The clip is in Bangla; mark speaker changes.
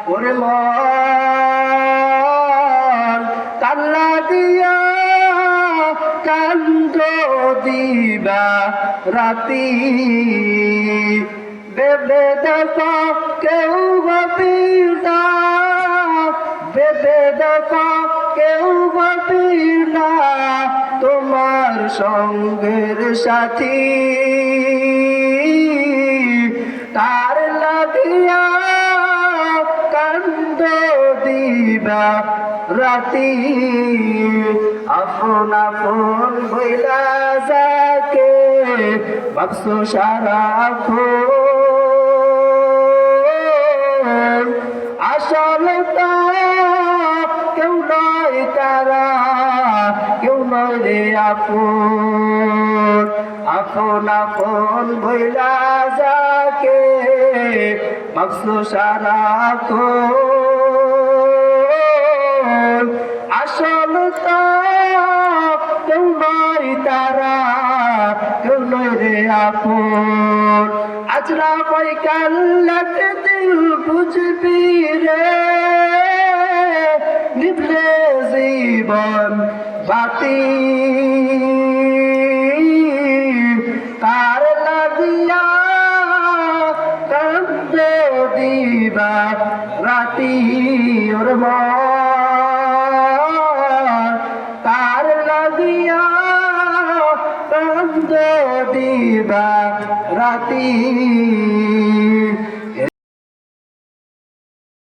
Speaker 1: ওরে মন কান্না দিয়া কান্দ দিবা রাতি বেবে দেখো কেউ ভাবির না বেবে দেখো কেউ ভাবির না তোমার সঙ্গের সাথী তার লাগিয়া কান্দ দিবা রাতি আপন আপন হইলা যাকে ভাবছো সারাক্ষণ আসলে তো কেউ নয় তারা কেউ নয় রে আপন আপন আপন ভইলা যাকে ভাবছো সারাক্ষণ আসলে তো কেউ নয় তারা কেউ নয় রে আপন আজরা বৈকাল লাগে দিল বুঝবি রে নিভলে জীবন বাতি তার লাগিয়া কান্দ দিবা রাতি ওর তার লাগিয়া কান্দ দিবা রাতি